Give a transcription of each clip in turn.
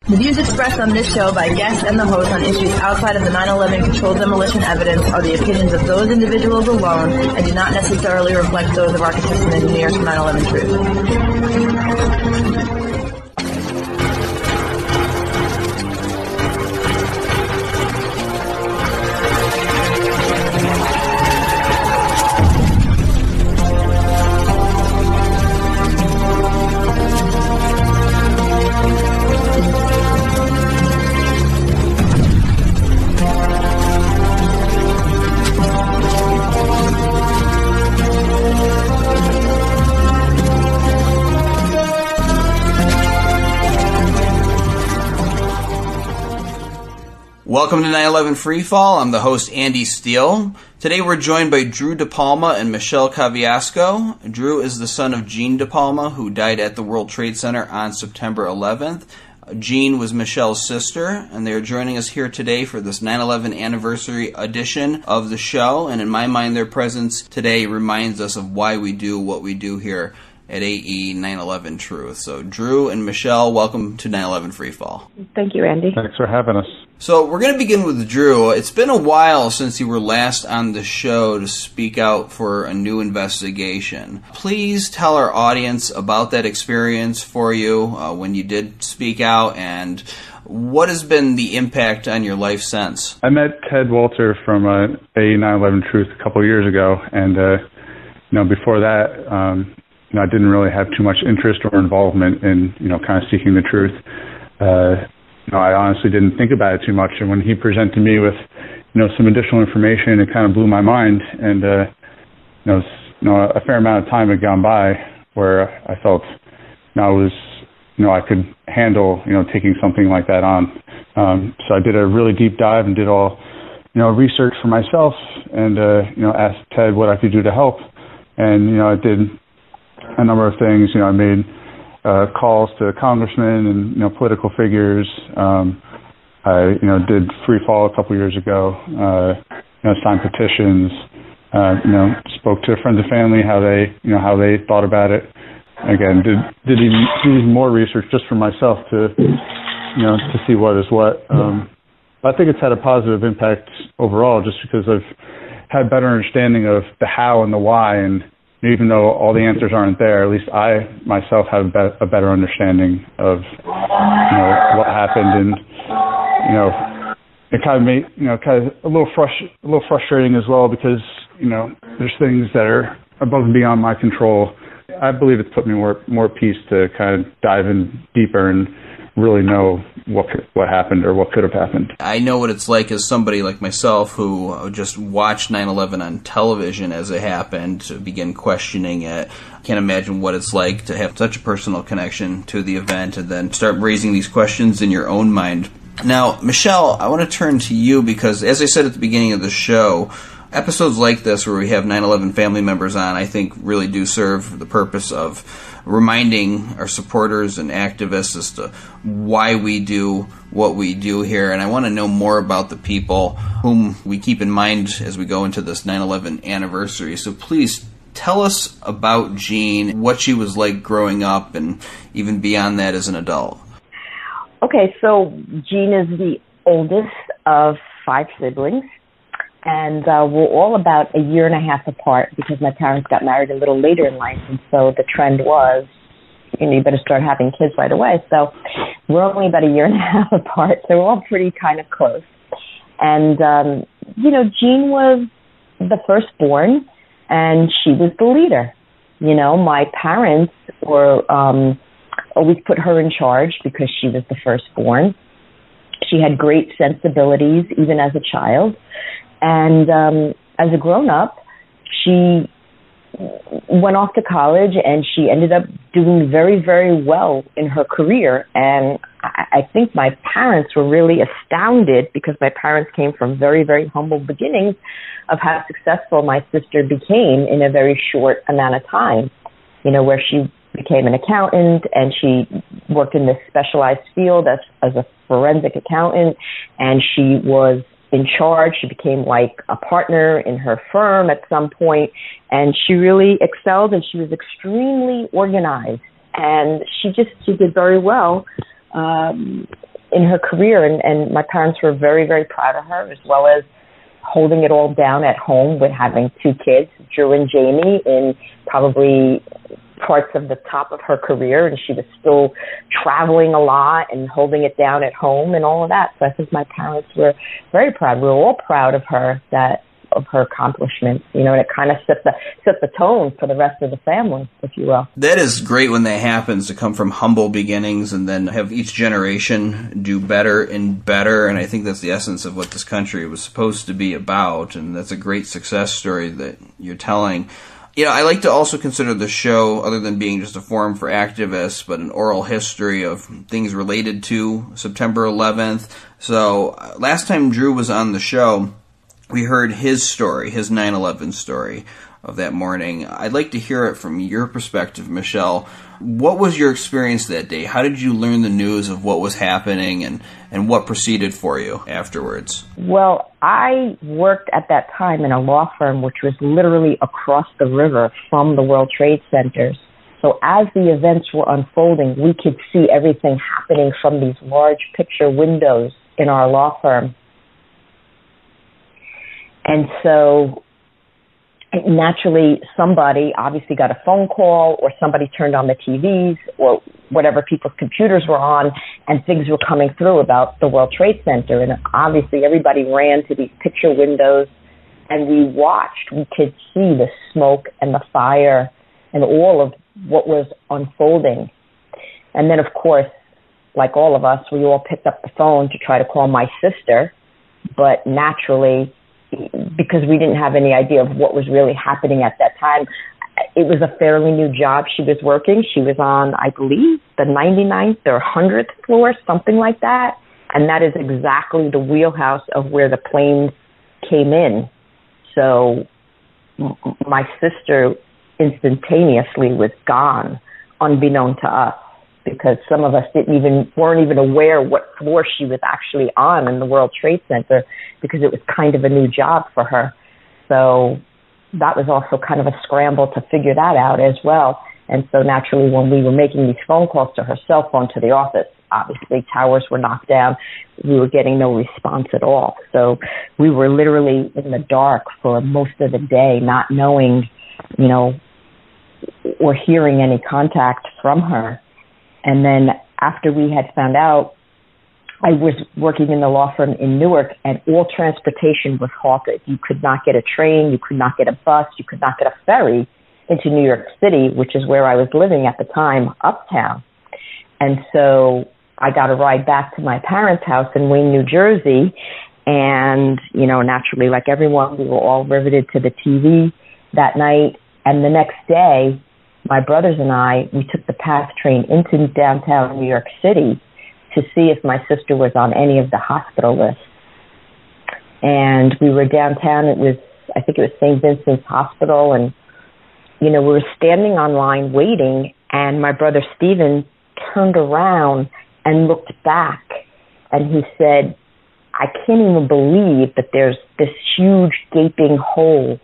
The views expressed on this show by guests and the host on issues outside of the 9/11 controlled demolition evidence are the opinions of those individuals alone and do not necessarily reflect those of architects and engineers from 9/11 Truth. Welcome to 9/11 Freefall. I'm the host, Andy Steele. Today we're joined by Jean DePalma and Michele Caviasco. Drew is the son of Jean DePalma, who died at the World Trade Center on September 11th. Jean was Michele's sister, and they are joining us here today for this 9/11 anniversary edition of the show. And in my mind, their presence today reminds us of why we do what we do here at AE 9/11 Truth. So Drew and Michele, welcome to 9/11 Freefall. Thank you, Andy. Thanks for having us. So we're going to begin with Drew. It's been a while since you were last on the show to speak out for a new investigation. Please tell our audience about that experience for you when you did speak out, and what has been the impact on your life since? I met Ted Walter from AE 9/11 Truth a couple of years ago, and before that, I didn't really have too much interest or involvement in kind of seeking the truth. I honestly didn't think about it too much, and when he presented me with some additional information, it kind of blew my mind. And a fair amount of time had gone by where I felt I could handle taking something like that on. So I did a really deep dive and did all research for myself, and asked Ted what I could do to help. And I did a number of things. I made calls to congressmen and political figures. I did Free Fall a couple years ago. Signed petitions. Spoke to friends and family how they thought about it. Again, did even more research just for myself to see what is what. I think it's had a positive impact overall, just because I've had a better understanding of the how and the why, and even though all the answers aren't there, at least I myself have a better understanding of what happened, and it kind of made kind of a little frustrating as well, because there's things that are above and beyond my control. I believe it's put me more peace to kind of dive in deeper and really know what happened or what could have happened. I know what it's like as somebody like myself who just watched 9/11 on television as it happened, to begin questioning it. I can't imagine what it's like to have such a personal connection to the event and then start raising these questions in your own mind. Now, Michele, I want to turn to you because, as I said at the beginning of the show, episodes like this where we have 9/11 family members on, I think really do serve the purpose of reminding our supporters and activists as to why we do what we do here. And I want to know more about the people whom we keep in mind as we go into this 9/11 anniversary. So please tell us about Jean, what she was like growing up, and even beyond that as an adult. Okay, so Jean is the oldest of 5 siblings. And we're all about a year and a half apart, because my parents got married a little later in life. And so the trend was, you better start having kids right away. So we're only about a year and a half apart. So we're all pretty kind of close. And, Jean was the firstborn, and she was the leader. My parents were always put her in charge because she was the firstborn. She had great sensibilities, even as a child. And as a grown-up, she went off to college, and she ended up doing very, very well in her career. And I think my parents were really astounded, because my parents came from very, very humble beginnings, of how successful my sister became in a very short amount of time, where she became an accountant, and she worked in this specialized field as a forensic accountant, and she was in charge. She became like a partner in her firm at some point, and she really excelled, and she was extremely organized, and she did very well in her career, and my parents were very, very proud of her, as well as holding it all down at home with having 2 kids, Drew and Jamie, in probably parts of the top of her career, and she was still traveling a lot and holding it down at home and all of that. So I think my parents were very proud. We were all proud of her, of her accomplishments, and it kind of set the tone for the rest of the family, if you will. That is great when that happens, to come from humble beginnings and then have each generation do better and better, and I think that's the essence of what this country was supposed to be about, and that's a great success story that you're telling. I like to also consider the show, other than being just a forum for activists, but an oral history of things related to September 11th. So last time Drew was on the show, we heard his story, his 9/11 story of that morning. I'd like to hear it from your perspective, Michele. What was your experience that day? How did you learn the news of what was happening, and what proceeded for you afterwards? Well, I worked at that time in a law firm which was literally across the river from the World Trade Centers. So as the events were unfolding, we could see everything happening from these large picture windows in our law firm. And so naturally, somebody obviously got a phone call, or somebody turned on the TVs, or whatever people's computers were on, and things were coming through about the World Trade Center. And obviously everybody ran to these picture windows, and we watched. We could see the smoke and the fire and all of what was unfolding. And then, of course, like all of us, we all picked up the phone to try to call my sister, but naturally, because we didn't have any idea of what was really happening at that time, it was a fairly new job she was working. She was on, I believe, the 99th or 100th floor, something like that. And that is exactly the wheelhouse of where the planes came in. So my sister instantaneously was gone, unbeknown to us, because some of us weren't even aware what floor she was actually on in the World Trade Center, because it was kind of a new job for her. So that was also kind of a scramble to figure that out as well. And so naturally, when we were making these phone calls to her cell phone to the office, obviously towers were knocked down. We were getting no response at all. So we were literally in the dark for most of the day, not knowing, or hearing any contact from her. And then after we had found out, I was working in the law firm in Newark, and all transportation was halted. You could not get a train, you could not get a bus, you could not get a ferry into New York City, which is where I was living at the time, uptown. And so I got a ride back to my parents' house in Wayne, New Jersey, and, naturally, like everyone, we were all riveted to the TV that night. And the next day, my brothers and I, we took the PATH train into downtown New York City to see if my sister was on any of the hospital lists. And we were downtown. I think it was St. Vincent's Hospital. And, we were standing on line waiting, and my brother Stephen turned around and looked back, and he said, I can't even believe that there's this huge gaping hole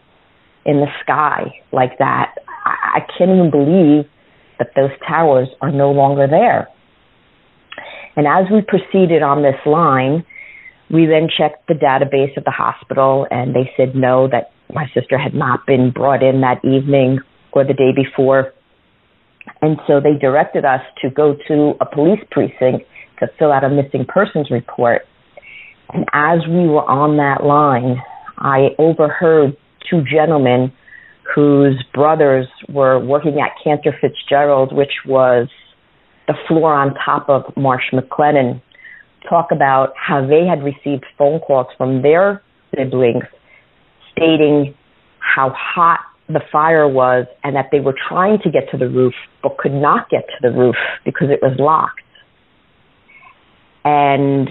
in the sky like that. I can't even believe that those towers are no longer there. And as we proceeded on this line, we then checked the database of the hospital, and they said no, that my sister had not been brought in that evening or the day before. And so they directed us to go to a police precinct to fill out a missing persons report. And as we were on that line, I overheard 2 gentlemen whose brothers were working at Cantor Fitzgerald, which was the floor on top of Marsh McLennan, talk about how they had received phone calls from their siblings stating how hot the fire was, and that they were trying to get to the roof but could not get to the roof because it was locked. And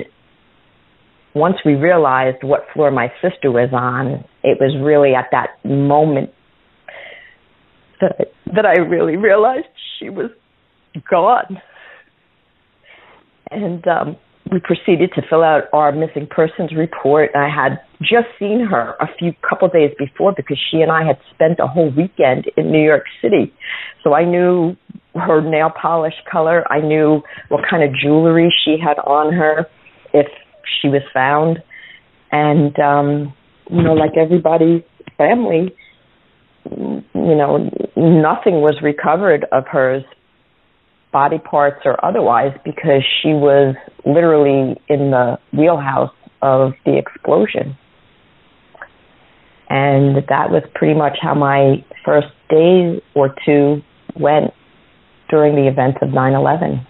once we realized what floor my sister was on, it was really at that moment that I really realized she was gone. And we proceeded to fill out our missing persons report. I had just seen her a couple days before because she and I had spent a whole weekend in New York City. So I knew her nail polish color. I knew what kind of jewelry she had on her if she was found. And, like everybody's family, nothing was recovered of hers, body parts or otherwise, because she was literally in the wheelhouse of the explosion. And that was pretty much how my first day or two went during the events of 9/11.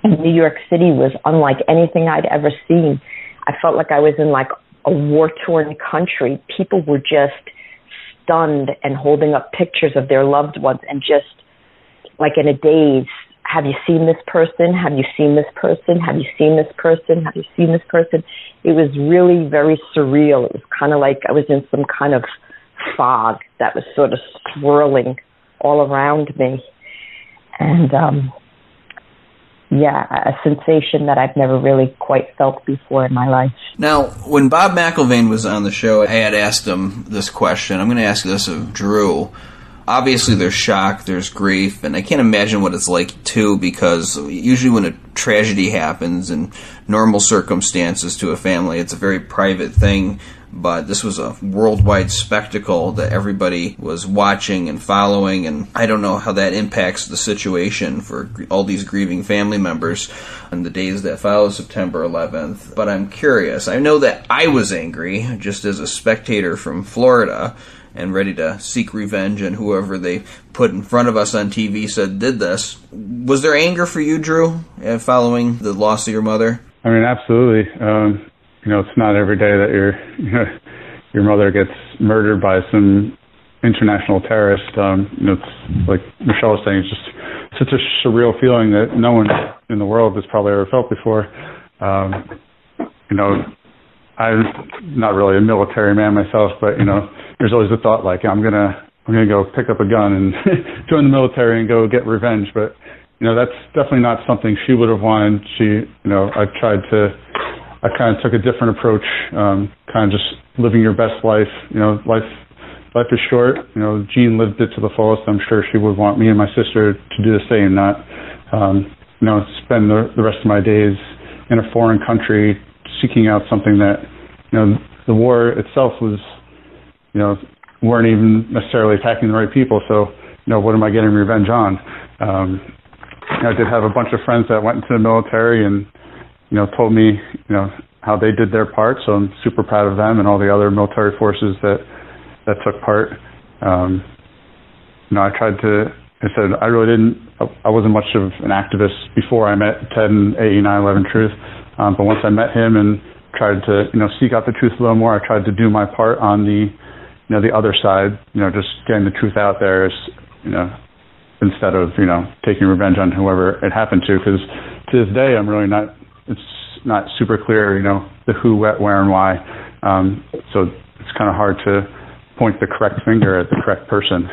And New York City was unlike anything I'd ever seen. I felt like I was in like a war-torn country. People were just stunned and holding up pictures of their loved ones and just like in a daze. Have you seen this person? Have you seen this person? Have you seen this person? Have you seen this person? It was really very surreal. It was kind of like I was in some kind of fog that was sort of swirling all around me. And, a sensation that I've never really quite felt before in my life. Now, when Bob McIlvaine was on the show, I had asked him this question. I'm going to ask this of Drew. Obviously, there's shock, there's grief, and I can't imagine what it's like, too, because usually when a tragedy happens in normal circumstances to a family, it's a very private thing, but this was a worldwide spectacle that everybody was watching and following, and I don't know how that impacts the situation for all these grieving family members in the days that followed September 11th, but I'm curious. I know that I was angry, just as a spectator from Florida, and ready to seek revenge on whoever they put in front of us on TV said did this. Was there anger for you, Drew, following the loss of your mother? I mean, absolutely. It's not every day that your mother gets murdered by some international terrorist. It's like Michelle was saying, it's just such a surreal feeling that no one in the world has probably ever felt before. I'm not really a military man myself, but there's always the thought like I'm gonna go pick up a gun and join the military and go get revenge. But that's definitely not something she would have wanted. I kind of took a different approach, kind of just living your best life. Life is short. Jean lived it to the fullest. I'm sure she would want me and my sister to do the same, not spend the rest of my days in a foreign country seeking out something that, the war itself was, weren't even necessarily attacking the right people. So, what am I getting revenge on? I did have a bunch of friends that went into the military and, told me, how they did their part. So I'm super proud of them and all the other military forces that took part. I wasn't much of an activist before I met Ted and AE 9/11 Truth. But once I met him and tried to, seek out the truth a little more, I tried to do my part on the other side, just getting the truth out there, instead of, taking revenge on whoever it happened to. Because to this day, it's not super clear, the who, what, where, and why. So it's kind of hard to point the correct finger at the correct person,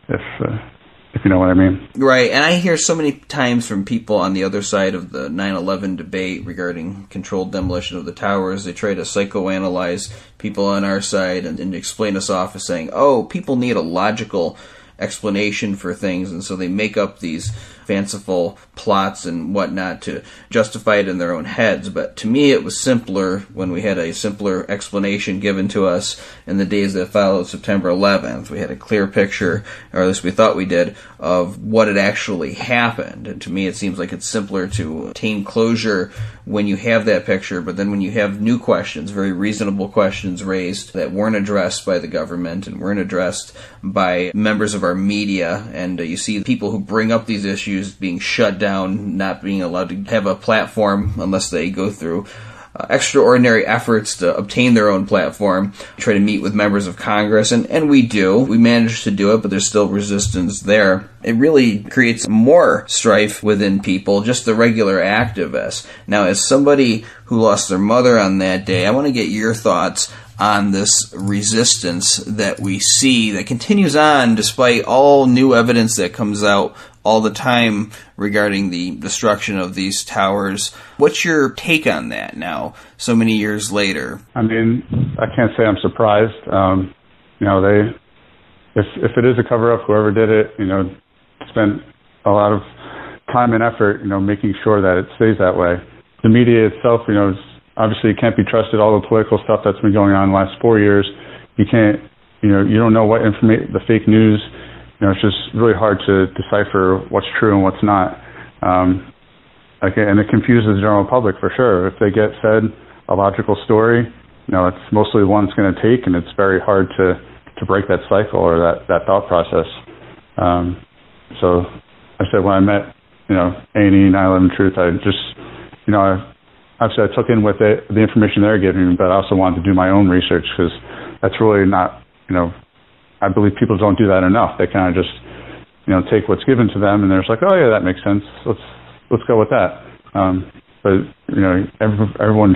if you know what I mean. Right, and I hear so many times from people on the other side of the 9/11 debate regarding controlled demolition of the towers, they try to psychoanalyze people on our side and explain us off as saying, people need a logical explanation for things, and so they make up these fanciful plots and whatnot to justify it in their own heads. But to me, it was simpler when we had a simpler explanation given to us in the days that followed September 11th. We had a clear picture, or at least we thought we did, of what had actually happened. And to me, it seems like it's simpler to attain closure when you have that picture, but then when you have new questions, very reasonable questions raised that weren't addressed by the government and weren't addressed by members of our media, and you see people who bring up these issues being shut down, not being allowed to have a platform unless they go through extraordinary efforts to obtain their own platform, try to meet with members of Congress, and we do. We manage to do it, but there's still resistance there. It really creates more strife within people, just the regular activists. Now, as somebody who lost their mother on that day, I want to get your thoughts on this resistance that we see that continues on despite all new evidence that comes out all the time regarding the destruction of these towers. What's your take on that now, so many years later? I mean, I can't say I'm surprised. If it is a cover-up, whoever did it, spent a lot of time and effort, making sure that it stays that way. The media itself, obviously it can't be trusted. All the political stuff that's been going on the last 4 years, you can't, you don't know what the fake news. It's just really hard to decipher what's true and what's not. And it confuses the general public for sure. If they get fed a logical story, it's mostly one it's going to take, and it's very hard to break that cycle or that thought process. So I said when I met, A&E, 9/11 Truth, I just, obviously I took in with it the information they're giving me, but I also wanted to do my own research because that's really not, I believe people don't do that enough. They kind of just, take what's given to them and they're just like, oh yeah, that makes sense. Let's go with that. But everyone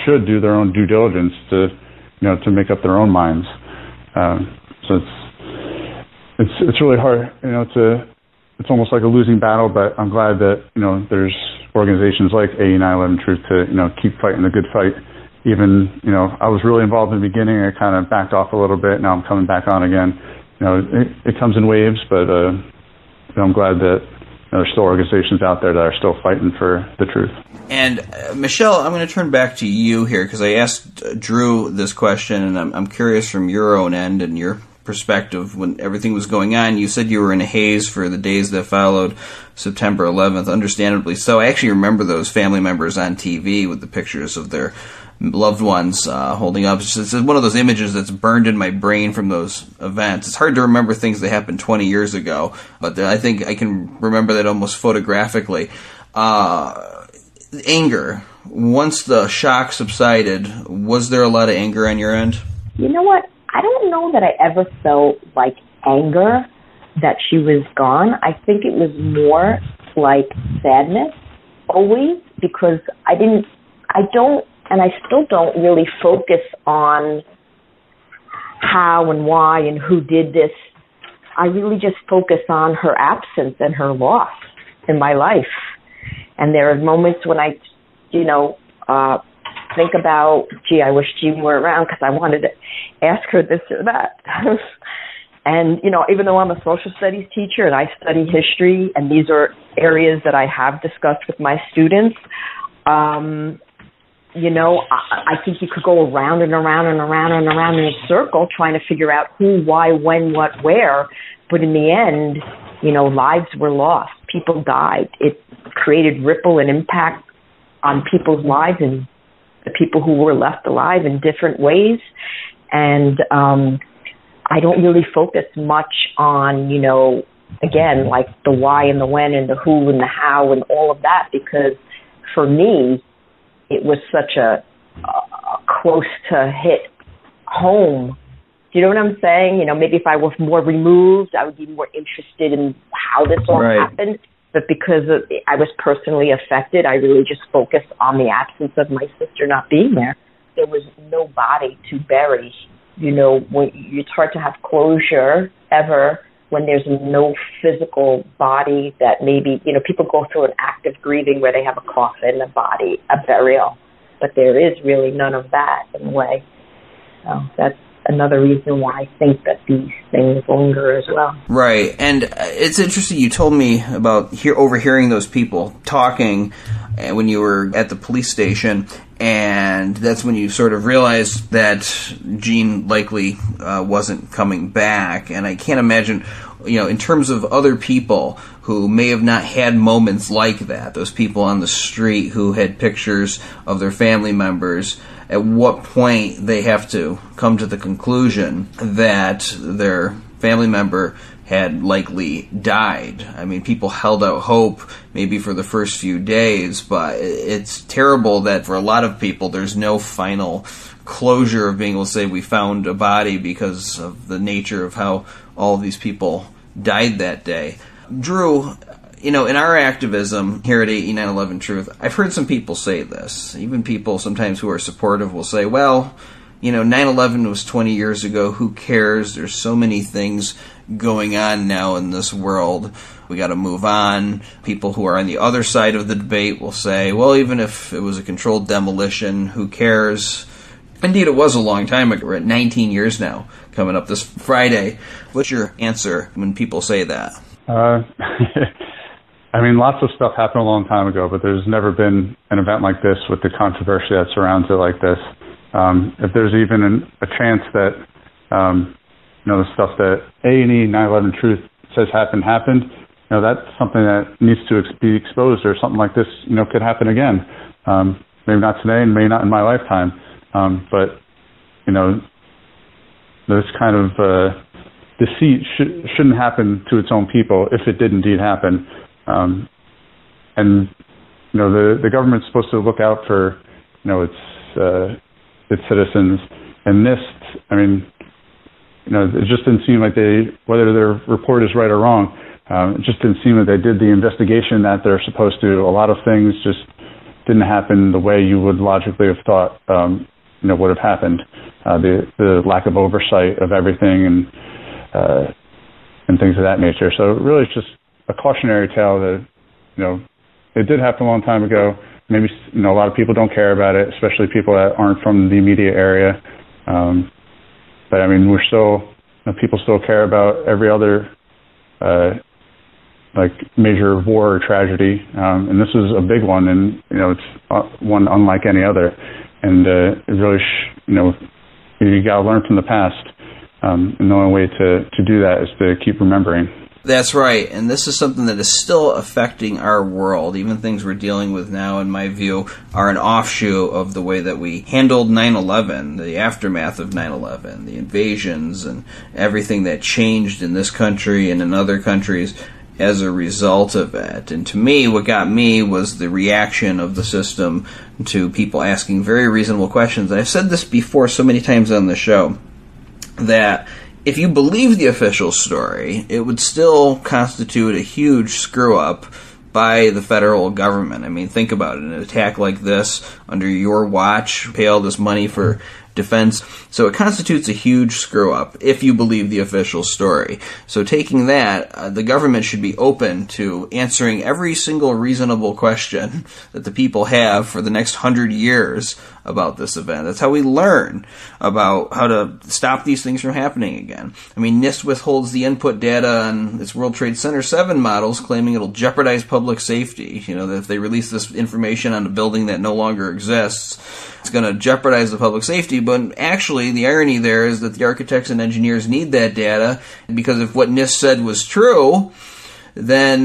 should do their own due diligence to make up their own minds. So it's really hard, it's almost like a losing battle, but I'm glad that, there's organizations like A&E 9/11 Truth to, keep fighting the good fight. Even, I was really involved in the beginning. I kind of backed off a little bit. Now I'm coming back on again. It comes in waves, but I'm glad that there's still organizations out there that are still fighting for the truth. And Michele, I'm going to turn back to you here because I asked Drew this question, and I'm curious from your own end and your perspective when everything was going on. You said you were in a haze for the days that followed September 11th, understandably so. I actually remember those family members on TV with the pictures of their loved ones holding up. It's one of those images that's burned in my brain from those events. It's hard to remember things that happened 20 years ago, but I think I can remember that almost photographically. Anger. Once the shock subsided, was there a lot of anger on your end? You know what? I don't know that I ever felt like anger that she was gone. I think it was more like sadness, always, because I don't, and I still don't really focus on how and why and who did this. I really just focus on her absence and her loss in my life. And there are moments when I, think about, I wish Jean were around because I wanted to ask her this or that. And, even though I'm a social studies teacher and I study history, and these are areas that I have discussed with my students, I think you could go around and around and around and around in a circle trying to figure out who, why, when, what, where. But in the end, lives were lost. People died. It created ripple and impact on people's lives and the people who were left alive in different ways. And I don't really focus much on, again, like the why and the when and the who and the how and all of that, because for me, it was such a close to hit home. Do you know what I'm saying? Maybe if I was more removed, I would be more interested in how this all happened. But because I was personally affected, I really just focused on the absence of my sister not being there. There was no body to bury. It's hard to have closure ever when there's no physical body that maybe, people go through an act of grieving where they have a coffin, a body, a burial. But there is really none of that in a way. So that's another reason why I think that these things linger as well. Right. And it's interesting you told me about overhearing those people talking when you were at the police station, and that's when you sort of realized that Jean likely wasn't coming back. And I can't imagine, in terms of other people who may have not had moments like that, those people on the street who had pictures of their family members, at what point they have to come to the conclusion that their family member had likely died. I mean, people held out hope maybe for the first few days, but it's terrible that for a lot of people there's no final closure of being able to say we found a body because of the nature of how all of these people died that day. Drew, in our activism here at A&E 9/11 Truth, I've heard some people say this. Even people sometimes who are supportive will say, well, 9/11 was 20 years ago. Who cares? There's so many things going on now in this world. we got to move on. People who are on the other side of the debate will say, well, even if it was a controlled demolition, who cares? Indeed, it was a long time ago. We're at 19 years now, coming up this Friday. What's your answer when people say that? I mean, lots of stuff happened a long time ago, but there's never been an event like this with the controversy that surrounds it like this. If there's even a chance that, the stuff that A&E 9/11 Truth says happened, that's something that needs to be exposed, or something like this, could happen again. Maybe not today and maybe not in my lifetime. But, this kind of deceit shouldn't happen to its own people if it did indeed happen. The government's supposed to look out for, its citizens. And NIST, it just didn't seem like whether their report is right or wrong, it just didn't seem that they did the investigation that they're supposed to. A lot of things just didn't happen the way you would logically have thought, would have happened. The lack of oversight of everything and things of that nature. So really it's just a cautionary tale that, it did happen a long time ago. Maybe, a lot of people don't care about it, especially people that aren't from the immediate area. But we're still, people still care about every other, major war or tragedy. And this is a big one, and, it's one unlike any other. And, it really, you got to learn from the past. And the only way to do that is to keep remembering. That's right, and this is something that is still affecting our world. Even things we're dealing with now, in my view, are an offshoot of the way that we handled 9/11, the aftermath of 9/11, the invasions, and everything that changed in this country and in other countries as a result of it. And to me, what got me was the reaction of the system to people asking very reasonable questions. And I've said this before so many times on the show, that if you believe the official story, it would still constitute a huge screw-up by the federal government. Think about it. An attack like this under your watch, pay all this money for defense. So it constitutes a huge screw-up if you believe the official story. So taking that, the government should be open to answering every single reasonable question that the people have for the next 100 years about this event. That's how we learn about how to stop these things from happening again. NIST withholds the input data on its World Trade Center 7 models, claiming it'll jeopardize public safety. That if they release this information on a building that no longer exists, it's going to jeopardize the public safety. But actually, the irony there is that the architects and engineers need that data, because if what NIST said was true, then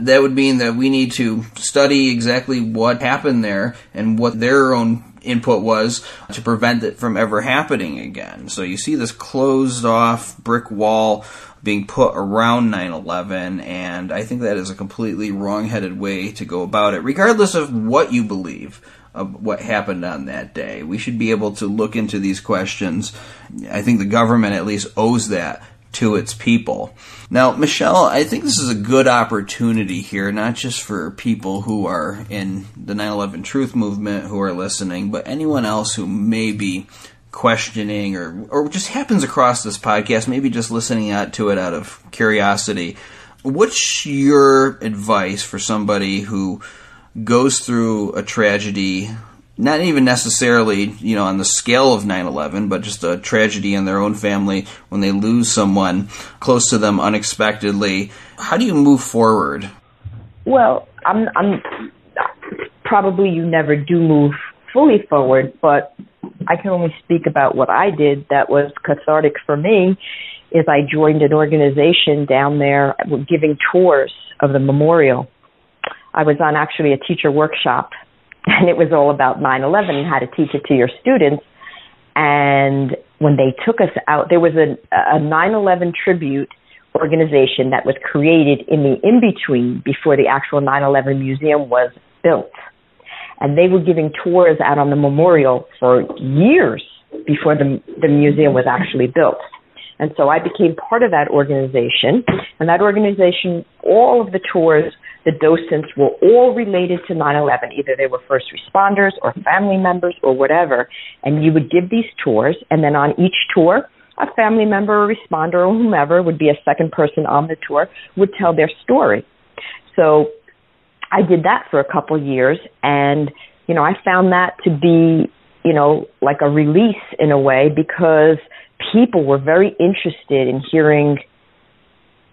that would mean that we need to study exactly what happened there and what their own input was to prevent it from ever happening again. So you see this closed-off brick wall being put around 9/11, and I think that is a completely wrong-headed way to go about it, regardless of what you believe of what happened on that day. We should be able to look into these questions. I think the government at least owes that to its people. Now, Michele, I think this is a good opportunity here, not just for people who are in the 9/11 Truth movement who are listening, but anyone else who may be questioning or just happens across this podcast, maybe just listening to it out of curiosity. What's your advice for somebody who goes through a tragedy, not even necessarily, on the scale of 9/11, but just a tragedy in their own family when they lose someone close to them unexpectedly? How do you move forward? Well, I'm probably you never do move fully forward, but I can only speak about what I did that was cathartic for me. Is I joined an organization down there giving tours of the memorial. I was on actually a teacher workshop, and it was all about 9/11 and how to teach it to your students. And when they took us out, there was a 9/11 tribute organization that was created in the in-between before the actual 9/11 museum was built. And they were giving tours out on the memorial for years before the museum was actually built. And so I became part of that organization. And that organization, all of the tours, the docents were all related to 9/11. Either they were first responders or family members or whatever. And you would give these tours. And then on each tour, a family member or responder or whomever would be a second person on the tour would tell their story. So I did that for a couple of years, and, you know, I found that to be, you know, like a release in a way, because people were very interested in hearing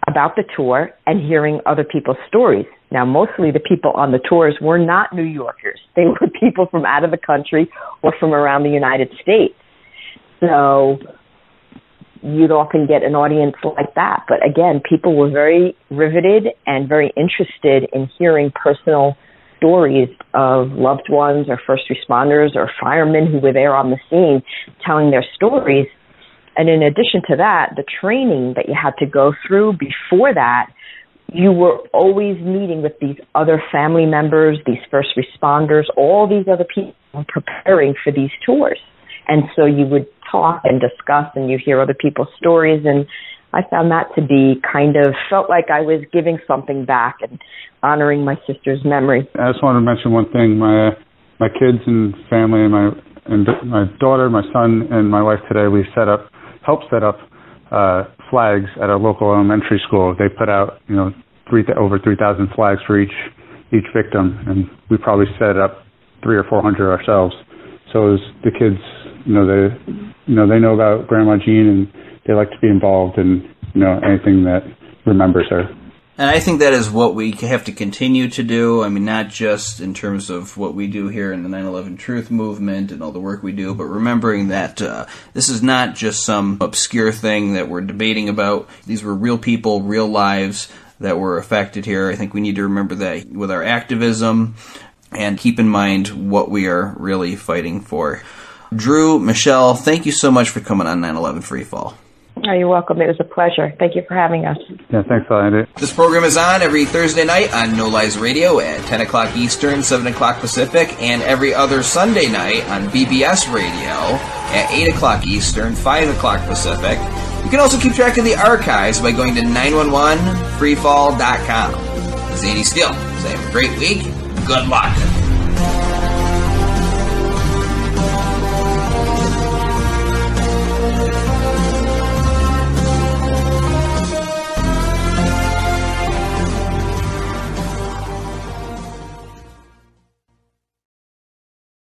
about the tour and hearing other people's stories. Now, mostly the people on the tours were not New Yorkers. They were people from out of the country or from around the United States. So you'd often get an audience like that. But again, people were very riveted and very interested in hearing personal stories of loved ones or first responders or firemen who were there on the scene telling their stories. And in addition to that, the training that you had to go through before that, you were always meeting with these other family members, these first responders, all these other people preparing for these tours. And so you would talk and discuss, and you hear other people's stories. And I found that to be felt like I was giving something back and honoring my sister's memory. I just wanted to mention one thing. My kids and family and my daughter, my son, and my wife today, we helped set up flags at a local elementary school. They put out, you know, over 3,000 flags for each victim, and we probably set up 300 or 400 ourselves. So as the kids, they know about Grandma Jean, and they like to be involved in, you know, anything that remembers her. And I think that is what we have to continue to do. I mean, not just in terms of what we do here in the 9/11 Truth Movement and all the work we do, but remembering that this is not just some obscure thing that we're debating about. These were real people, real lives that were affected here. I think we need to remember that with our activism and keep in mind what we are really fighting for. Drew, Michele, thank you so much for coming on 9/11 Freefall. Oh, you're welcome. It was a pleasure. Thank you for having us. Yeah, thanks a lot, Andy. This program is on every Thursday night on No Lies Radio at 10 o'clock Eastern, 7 o'clock Pacific, and every other Sunday night on BBS Radio at 8 o'clock Eastern, 5 o'clock Pacific. You can also keep track of the archives by going to 911freefall.com. This is Andy Steele saying have a great week. Good luck.